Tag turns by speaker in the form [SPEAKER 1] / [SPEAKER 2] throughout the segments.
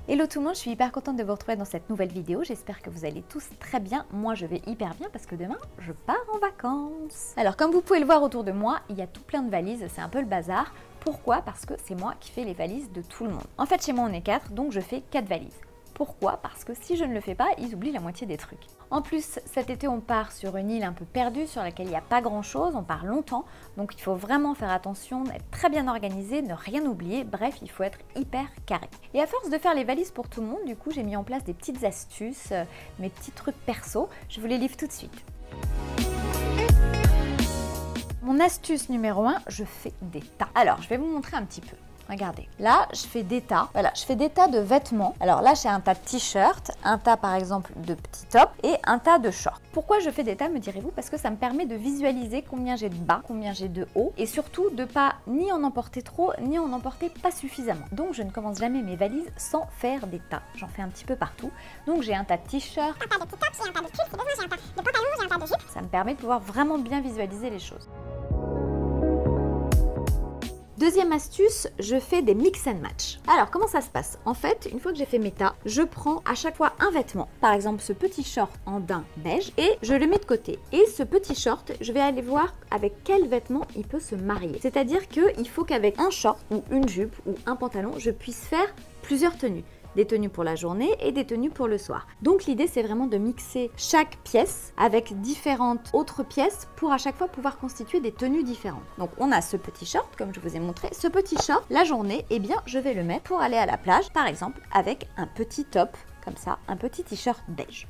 [SPEAKER 1] Hello tout le monde, je suis hyper contente de vous retrouver dans cette nouvelle vidéo. J'espère que vous allez tous très bien. Moi, je vais hyper bien parce que demain, je pars en vacances. Alors, comme vous pouvez le voir autour de moi, il y a tout plein de valises. C'est un peu le bazar. Pourquoi? Parce que c'est moi qui fais les valises de tout le monde. En fait, chez moi, on est 4, donc je fais 4 valises. Pourquoi? Parce que si je ne le fais pas, ils oublient la moitié des trucs. En plus, cet été, on part sur une île un peu perdue, sur laquelle il n'y a pas grand-chose, on part longtemps, donc il faut vraiment faire attention, être très bien organisé, ne rien oublier, bref, il faut être hyper carré. Et à force de faire les valises pour tout le monde, du coup, j'ai mis en place des petites astuces, mes petits trucs perso, je vous les livre tout de suite. Mon astuce numéro 1, je fais des tas. Alors, je vais vous montrer un petit peu. Regardez, là je fais des tas, voilà, je fais des tas de vêtements. Alors là j'ai un tas de t-shirts, un tas par exemple de petits tops et un tas de shorts. Pourquoi je fais des tas, me direz-vous? Parce que ça me permet de visualiser combien j'ai de bas, combien j'ai de haut et surtout de pas ni en emporter trop, ni en emporter pas suffisamment. Donc je ne commence jamais mes valises sans faire des tas. J'en fais un petit peu partout. Donc j'ai un tas de t-shirts, un tas de petits tops, j'ai un tas de pulls, j'ai un tas de pantalons, j'ai un tas de jupes. Ça me permet de pouvoir vraiment bien visualiser les choses. Deuxième astuce, je fais des mix and match. Alors, comment ça se passe? En fait, une fois que j'ai fait mes tas, je prends à chaque fois un vêtement, par exemple ce petit short en daim beige, et je le mets de côté. Et ce petit short, je vais aller voir avec quel vêtement il peut se marier. C'est-à-dire qu'il faut qu'avec un short ou une jupe ou un pantalon, je puisse faire plusieurs tenues. Des tenues pour la journée et des tenues pour le soir. Donc l'idée c'est vraiment de mixer chaque pièce avec différentes autres pièces pour à chaque fois pouvoir constituer des tenues différentes. Donc on a ce petit short comme je vous ai montré. Ce petit short, la journée, eh bien je vais le mettre pour aller à la plage par exemple avec un petit top comme ça, un petit t-shirt beige.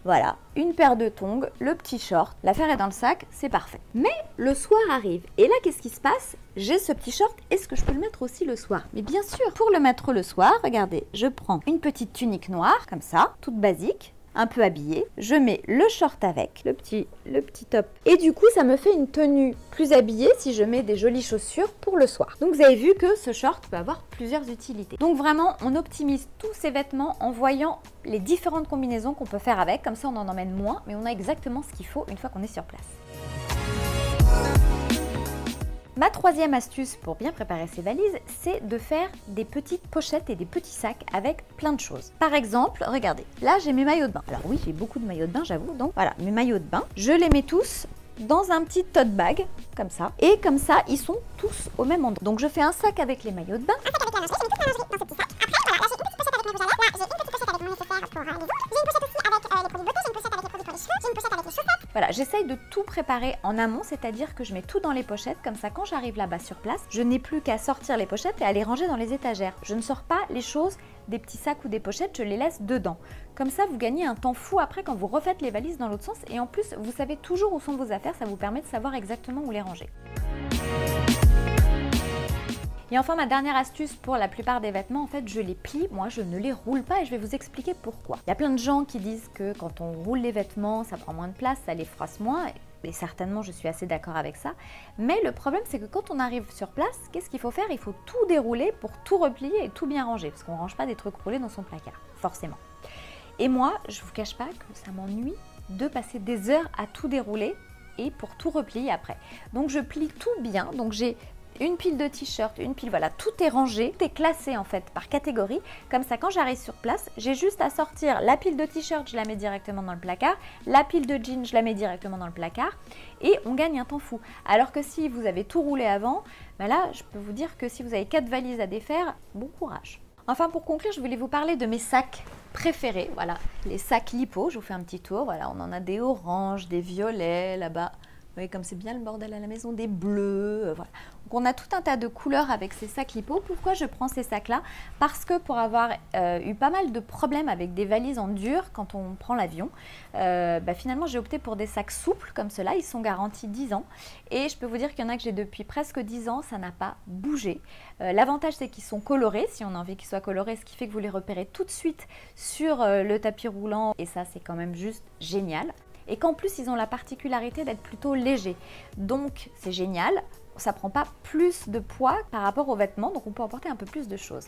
[SPEAKER 1] Voilà, une paire de tongs, le petit short, l'affaire est dans le sac, c'est parfait. Mais le soir arrive, et là qu'est-ce qui se passe? J'ai ce petit short, est-ce que je peux le mettre aussi le soir? Mais bien sûr, pour le mettre le soir, regardez, je prends une petite tunique noire, comme ça, toute basique, un peu habillée, je mets le short avec, le petit top. Et du coup, ça me fait une tenue plus habillée si je mets des jolies chaussures pour le soir. Donc vous avez vu que ce short peut avoir plusieurs utilités. Donc vraiment, on optimise tous ces vêtements en voyant les différentes combinaisons qu'on peut faire avec. Comme ça, on en emmène moins, mais on a exactement ce qu'il faut une fois qu'on est sur place. Ma troisième astuce pour bien préparer ces valises, c'est de faire des petites pochettes et des petits sacs avec plein de choses. Par exemple, regardez, là j'ai mes maillots de bain. Alors oui, j'ai beaucoup de maillots de bain, j'avoue. Donc voilà, mes maillots de bain, je les mets tous dans un petit tote bag, comme ça. Et comme ça, ils sont tous au même endroit. Donc je fais un sac avec les maillots de bain. Un sac avec la lingerie, j'ai mis toute la lingerie dans ce petit sac. Après, voilà, là j'ai une petite pochette avec mes rouges à lèvres. Là, j'ai une petite pochette avec mon nécessaire pour les joues. J'ai une pochette aussi avec les produits beauté, j'ai une pochette avec les produits pour les cheveux, j'ai une pochette avec les chaussettes. Voilà, j'essaye de tout préparer en amont, c'est-à-dire que je mets tout dans les pochettes, comme ça quand j'arrive là-bas sur place, je n'ai plus qu'à sortir les pochettes et à les ranger dans les étagères. Je ne sors pas les choses des petits sacs ou des pochettes, je les laisse dedans. Comme ça, vous gagnez un temps fou après quand vous refaites les valises dans l'autre sens et en plus, vous savez toujours où sont vos affaires, ça vous permet de savoir exactement où les ranger. Et enfin, ma dernière astuce pour la plupart des vêtements, en fait, je les plie. Moi, je ne les roule pas et je vais vous expliquer pourquoi. Il y a plein de gens qui disent que quand on roule les vêtements, ça prend moins de place, ça les froisse moins. Et certainement, je suis assez d'accord avec ça. Mais le problème, c'est que quand on arrive sur place, qu'est-ce qu'il faut faire? Il faut tout dérouler pour tout replier et tout bien ranger. Parce qu'on ne range pas des trucs roulés dans son placard, forcément. Et moi, je ne vous cache pas que ça m'ennuie de passer des heures à tout dérouler et pour tout replier après. Donc, je plie tout bien. Donc, j'ai une pile de t-shirts, une pile, voilà, tout est rangé, tout est classé en fait par catégorie. Comme ça, quand j'arrive sur place, j'ai juste à sortir la pile de t-shirts, je la mets directement dans le placard, la pile de jeans, je la mets directement dans le placard et on gagne un temps fou. Alors que si vous avez tout roulé avant, ben là, je peux vous dire que si vous avez 4 valises à défaire, bon courage. Enfin, pour conclure, je voulais vous parler de mes sacs préférés. Voilà, les sacs Lipo, je vous fais un petit tour. Voilà, on en a des oranges, des violets là-bas. Vous voyez comme c'est bien le bordel à la maison, des bleus, voilà. Donc on a tout un tas de couleurs avec ces sacs Lipo. Pourquoi je prends ces sacs-là? Parce que pour avoir eu pas mal de problèmes avec des valises en dur quand on prend l'avion, finalement j'ai opté pour des sacs souples comme cela. Ils sont garantis 10 ans et je peux vous dire qu'il y en a que j'ai depuis presque 10 ans, ça n'a pas bougé. L'avantage c'est qu'ils sont colorés, si on a envie qu'ils soient colorés, ce qui fait que vous les repérez tout de suite sur le tapis roulant et ça c'est quand même juste génial. Et qu'en plus, ils ont la particularité d'être plutôt légers. Donc, c'est génial. Ça ne prend pas plus de poids par rapport aux vêtements, donc on peut emporter un peu plus de choses.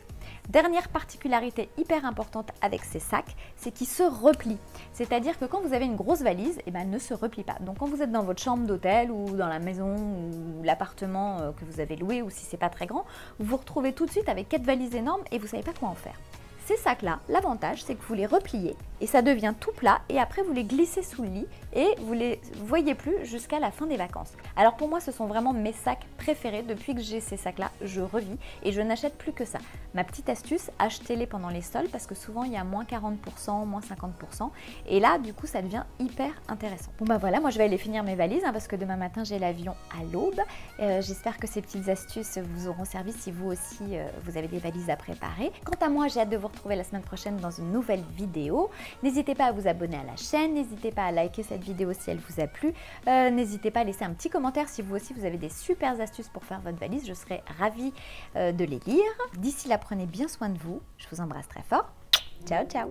[SPEAKER 1] Dernière particularité hyper importante avec ces sacs, c'est qu'ils se replient. C'est-à-dire que quand vous avez une grosse valise, eh ben, elle ne se replie pas. Donc quand vous êtes dans votre chambre d'hôtel ou dans la maison ou l'appartement que vous avez loué ou si c'est pas très grand, vous vous retrouvez tout de suite avec 4 valises énormes et vous ne savez pas quoi en faire. Ces sacs-là, l'avantage, c'est que vous les repliez et ça devient tout plat et après vous les glissez sous le lit et vous les voyez plus jusqu'à la fin des vacances. Alors pour moi, ce sont vraiment mes sacs préférés. Depuis que j'ai ces sacs-là, je revis et je n'achète plus que ça. Ma petite astuce, achetez-les pendant les soldes parce que souvent il y a moins 40%, moins 50% et là du coup ça devient hyper intéressant. Bon bah voilà, moi je vais aller finir mes valises parce que demain matin j'ai l'avion à l'aube. J'espère que ces petites astuces vous auront servi si vous aussi vous avez des valises à préparer. Quant à moi, j'ai hâte de vous retrouver la semaine prochaine dans une nouvelle vidéo. N'hésitez pas à vous abonner à la chaîne, n'hésitez pas à liker cette vidéo si elle vous a plu, n'hésitez pas à laisser un petit commentaire si vous aussi vous avez des super astuces pour faire votre valise, je serai ravie de les lire. D'ici là, prenez bien soin de vous, je vous embrasse très fort, ciao ciao.